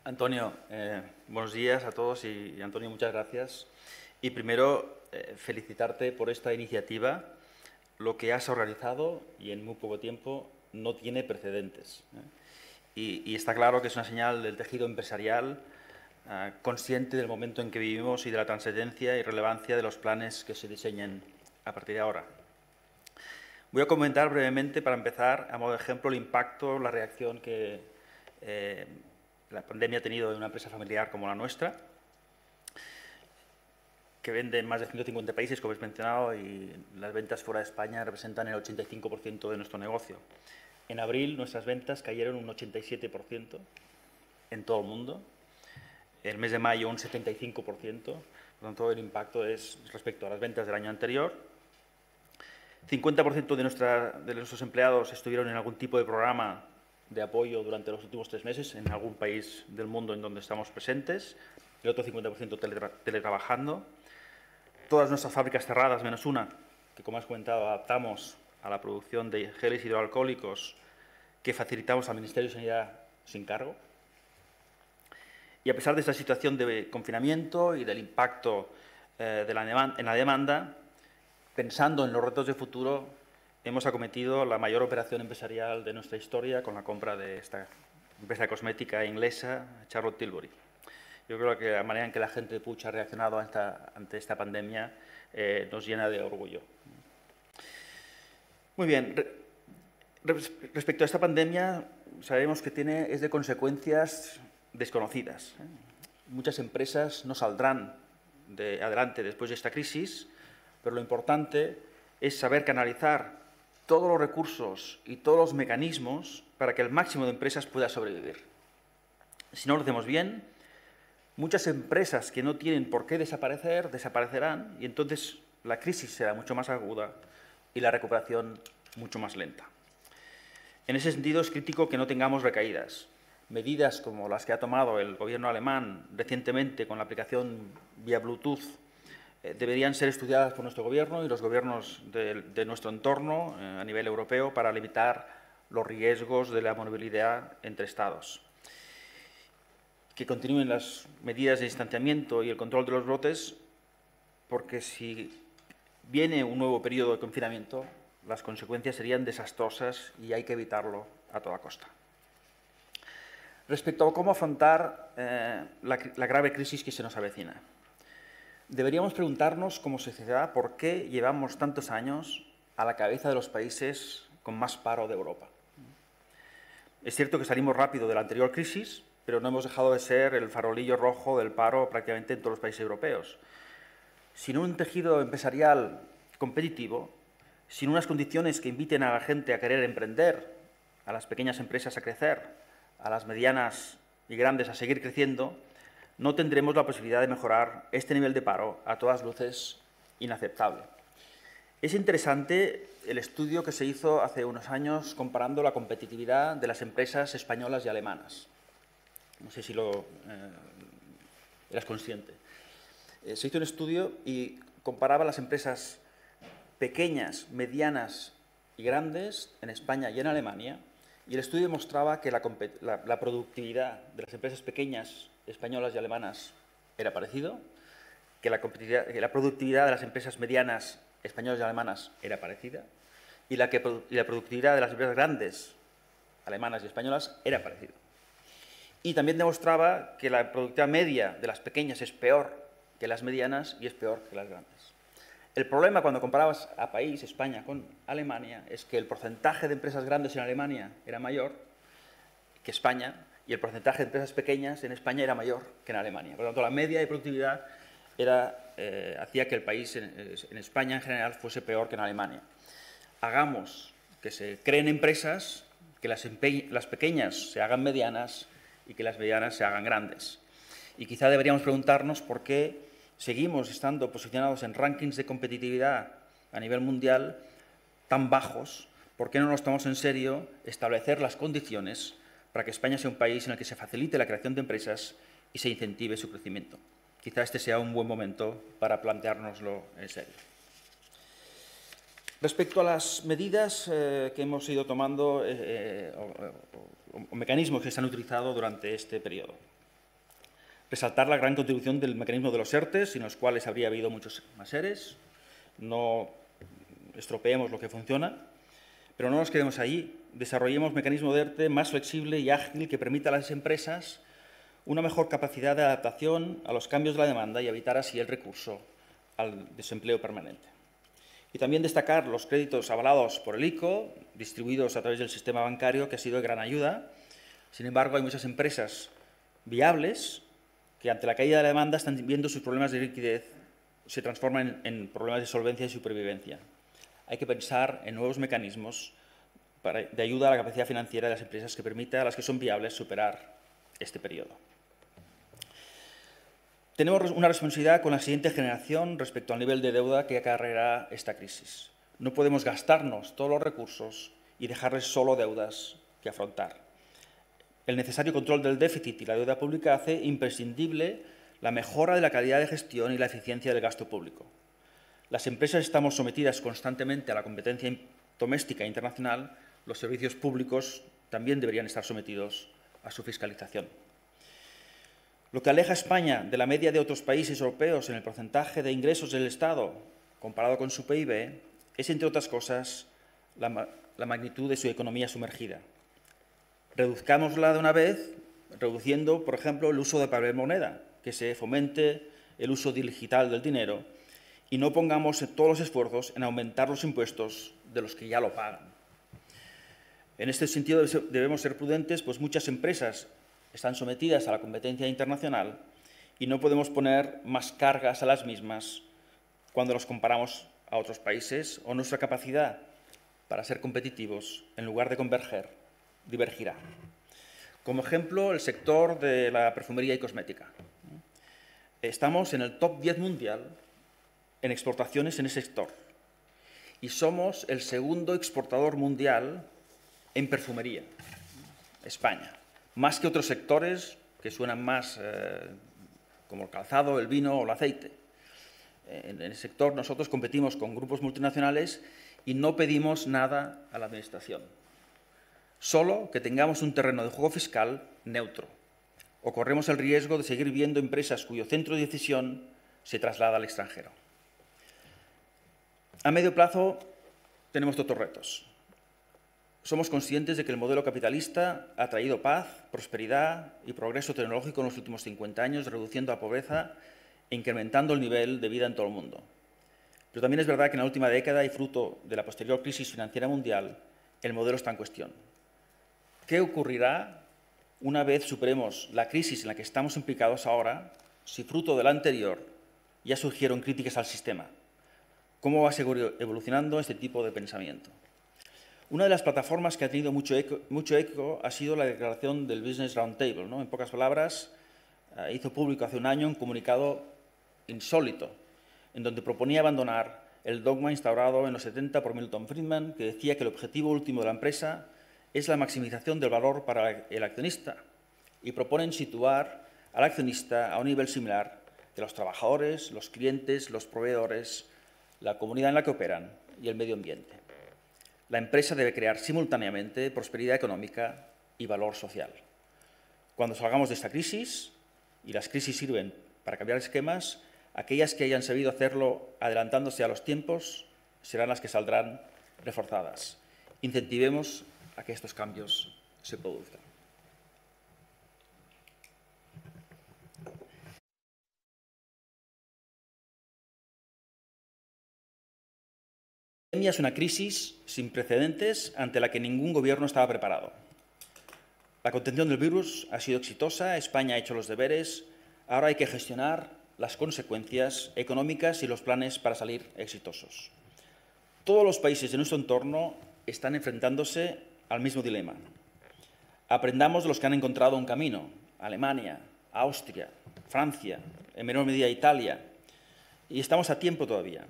Antonio, buenos días a todos y Antonio, muchas gracias. Y primero, felicitarte por esta iniciativa. Lo que has organizado y en muy poco tiempo no tiene precedentes. Y está claro que es una señal del tejido empresarial consciente del momento en que vivimos y de la trascendencia y relevancia de los planes que se diseñen a partir de ahora. Voy a comentar brevemente, para empezar, a modo de ejemplo, el impacto, la reacción que la pandemia ha tenido en una empresa familiar como la nuestra, que vende en más de 150 países, como he mencionado, y las ventas fuera de España representan el 85% de nuestro negocio. En abril nuestras ventas cayeron un 87% en todo el mundo. El mes de mayo un 75%, por lo tanto el impacto es respecto a las ventas del año anterior. 50% de nuestros empleados estuvieron en algún tipo de programa de apoyo durante los últimos 3 meses en algún país del mundo en donde estamos presentes, el otro 50% teletrabajando. Todas nuestras fábricas cerradas, menos una, que como has comentado, adaptamos a la producción de geles hidroalcohólicos que facilitamos al Ministerio de Sanidad sin cargo. Y a pesar de esta situación de confinamiento y del impacto en la demanda, pensando en los retos de futuro, hemos acometido la mayor operación empresarial de nuestra historia con la compra de esta empresa cosmética inglesa, Charlotte Tilbury. Yo creo que la manera en que la gente de Puig ha reaccionado ante esta pandemia nos llena de orgullo. Muy bien. Respecto a esta pandemia, sabemos que es de consecuencias desconocidas. Muchas empresas no saldrán adelante después de esta crisis, pero lo importante es saber canalizar todos los recursos y todos los mecanismos para que el máximo de empresas pueda sobrevivir. Si no lo hacemos bien, muchas empresas que no tienen por qué desaparecer, desaparecerán, y entonces la crisis será mucho más aguda y la recuperación mucho más lenta. En ese sentido, es crítico que no tengamos recaídas. Medidas como las que ha tomado el Gobierno alemán recientemente con la aplicación vía Bluetooth deberían ser estudiadas por nuestro Gobierno y los gobiernos de nuestro entorno a nivel europeo para limitar los riesgos de la movilidad entre Estados. Que continúen las medidas de distanciamiento y el control de los brotes, porque si viene un nuevo periodo de confinamiento, las consecuencias serían desastrosas y hay que evitarlo a toda costa. Respecto a cómo afrontar la grave crisis que se nos avecina, deberíamos preguntarnos como sociedad por qué llevamos tantos años a la cabeza de los países con más paro de Europa. Es cierto que salimos rápido de la anterior crisis, pero no hemos dejado de ser el farolillo rojo del paro prácticamente en todos los países europeos. Sin un tejido empresarial competitivo, sin unas condiciones que inviten a la gente a querer emprender, a las pequeñas empresas a crecer, a las medianas y grandes a seguir creciendo, no tendremos la posibilidad de mejorar este nivel de paro a todas luces inaceptable. Es interesante el estudio que se hizo hace unos años comparando la competitividad de las empresas españolas y alemanas. No sé si eras consciente. Se hizo un estudio y comparaba las empresas pequeñas, medianas y grandes en España y en Alemania, y el estudio mostraba que la productividad de las empresas pequeñas españolas y alemanas era parecido, que la productividad de las empresas medianas españolas y alemanas era parecida, y la productividad de las empresas grandes alemanas y españolas era parecida. Y también demostraba que la productividad media de las pequeñas es peor que las medianas y es peor que las grandes. El problema cuando comparabas a país, España, con Alemania, es que el porcentaje de empresas grandes en Alemania era mayor que España y el porcentaje de empresas pequeñas en España era mayor que en Alemania. Por lo tanto, la media de productividad hacía que el país en España en general fuese peor que en Alemania. Hagamos que se creen empresas, que las pequeñas se hagan medianas y que las medianas se hagan grandes. Y quizá deberíamos preguntarnos por qué seguimos estando posicionados en rankings de competitividad a nivel mundial tan bajos. ¿Por qué no nos tomamos en serio establecer las condiciones para que España sea un país en el que se facilite la creación de empresas y se incentive su crecimiento? Quizá este sea un buen momento para planteárnoslo en serio. Respecto a las medidas que hemos ido tomando o mecanismos que se han utilizado durante este periodo. Resaltar la gran contribución del mecanismo de los ERTE, sin los cuales habría habido muchos más ERES. No estropeemos lo que funciona, pero no nos quedemos ahí. Desarrollemos un mecanismo de ERTE más flexible y ágil que permita a las empresas una mejor capacidad de adaptación a los cambios de la demanda y evitar así el recurso al desempleo permanente. Y también destacar los créditos avalados por el ICO, distribuidos a través del sistema bancario, que ha sido de gran ayuda. Sin embargo, hay muchas empresas viables que ante la caída de la demanda están viendo sus problemas de liquidez se transforman en problemas de solvencia y supervivencia. Hay que pensar en nuevos mecanismos de ayuda a la capacidad financiera de las empresas que permita a las que son viables superar este periodo. Tenemos una responsabilidad con la siguiente generación respecto al nivel de deuda que acarreará esta crisis. No podemos gastarnos todos los recursos y dejarles solo deudas que afrontar. El necesario control del déficit y la deuda pública hace imprescindible la mejora de la calidad de gestión y la eficiencia del gasto público. Las empresas estamos sometidas constantemente a la competencia doméstica e internacional. Los servicios públicos también deberían estar sometidos a su fiscalización. Lo que aleja a España de la media de otros países europeos en el porcentaje de ingresos del Estado comparado con su PIB es, entre otras cosas, la magnitud de su economía sumergida. Reduzcámosla de una vez, reduciendo, por ejemplo, el uso de papel moneda, que se fomente el uso digital del dinero y no pongamos todos los esfuerzos en aumentar los impuestos de los que ya lo pagan. En este sentido debemos ser prudentes, pues muchas empresas están sometidas a la competencia internacional y no podemos poner más cargas a las mismas cuando los comparamos a otros países o nuestra capacidad para ser competitivos, en lugar de converger, divergirá. Como ejemplo, el sector de la perfumería y cosmética. Estamos en el top 10 mundial en exportaciones en ese sector y somos el segundo exportador mundial en perfumería, España, más que otros sectores que suenan más como el calzado, el vino o el aceite. En el sector nosotros competimos con grupos multinacionales y no pedimos nada a la Administración, solo que tengamos un terreno de juego fiscal neutro, o corremos el riesgo de seguir viendo empresas cuyo centro de decisión se traslada al extranjero. A medio plazo tenemos otros retos. Somos conscientes de que el modelo capitalista ha traído paz, prosperidad y progreso tecnológico en los últimos 50 años, reduciendo la pobreza e incrementando el nivel de vida en todo el mundo. Pero también es verdad que en la última década y fruto de la posterior crisis financiera mundial, el modelo está en cuestión. ¿Qué ocurrirá una vez superemos la crisis en la que estamos implicados ahora, si fruto de la anterior ya surgieron críticas al sistema? ¿Cómo va a seguir evolucionando este tipo de pensamiento? Una de las plataformas que ha tenido mucho eco ha sido la declaración del Business Roundtable, ¿no? En pocas palabras, hizo público hace un año un comunicado insólito, en donde proponía abandonar el dogma instaurado en los 70 por Milton Friedman, que decía que el objetivo último de la empresa es la maximización del valor para el accionista, y proponen situar al accionista a un nivel similar de los trabajadores, los clientes, los proveedores, la comunidad en la que operan y el medio ambiente. La empresa debe crear simultáneamente prosperidad económica y valor social. Cuando salgamos de esta crisis, y las crisis sirven para cambiar esquemas, aquellas que hayan sabido hacerlo adelantándose a los tiempos serán las que saldrán reforzadas. Incentivemos a que estos cambios se produzcan. La pandemia es una crisis sin precedentes ante la que ningún gobierno estaba preparado. La contención del virus ha sido exitosa, España ha hecho los deberes, ahora hay que gestionar las consecuencias económicas y los planes para salir exitosos. Todos los países de nuestro entorno están enfrentándose al mismo dilema. Aprendamos de los que han encontrado un camino: Alemania, Austria, Francia, en menor medida Italia, y estamos a tiempo todavía.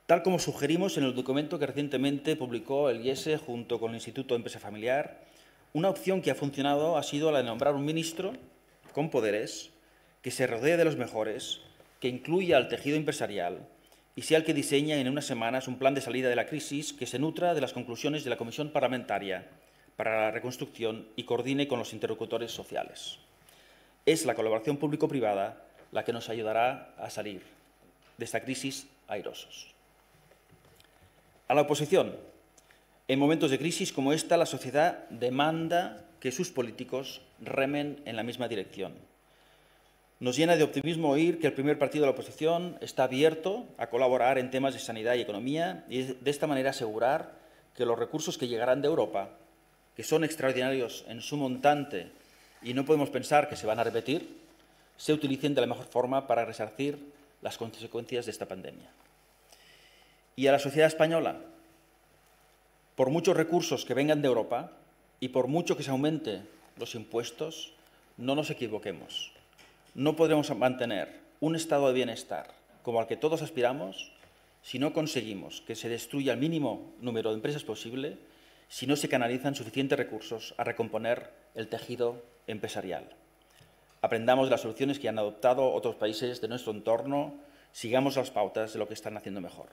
Tal como sugerimos en el documento que recientemente publicó el IESE junto con el Instituto de Empresa Familiar, una opción que ha funcionado ha sido la de nombrar un ministro con poderes que se rodee de los mejores, que incluya al tejido empresarial y sea el que diseñe en unas semanas un plan de salida de la crisis que se nutra de las conclusiones de la Comisión Parlamentaria para la Reconstrucción y coordine con los interlocutores sociales. Es la colaboración público-privada la que nos ayudará a salir de esta crisis airosos. A la oposición. En momentos de crisis como esta, la sociedad demanda que sus políticos remen en la misma dirección. Nos llena de optimismo oír que el primer partido de la oposición está abierto a colaborar en temas de sanidad y economía y de esta manera asegurar que los recursos que llegarán de Europa, que son extraordinarios en su montante y no podemos pensar que se van a repetir, se utilicen de la mejor forma para resarcir las consecuencias de esta pandemia. Y a la sociedad española, por muchos recursos que vengan de Europa y por mucho que se aumenten los impuestos, no nos equivoquemos. No podremos mantener un estado de bienestar como al que todos aspiramos si no conseguimos que se destruya el mínimo número de empresas posible, si no se canalizan suficientes recursos a recomponer el tejido empresarial. Aprendamos de las soluciones que han adoptado otros países de nuestro entorno, sigamos las pautas de lo que están haciendo mejor.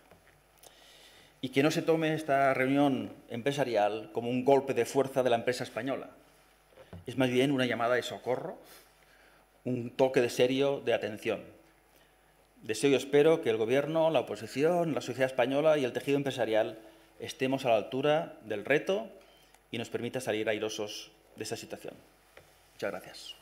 Y que no se tome esta reunión empresarial como un golpe de fuerza de la empresa española. Es más bien una llamada de socorro, un toque de serio de atención. Deseo y espero que el Gobierno, la oposición, la sociedad española y el tejido empresarial estemos a la altura del reto y nos permita salir airosos de esta situación. Muchas gracias.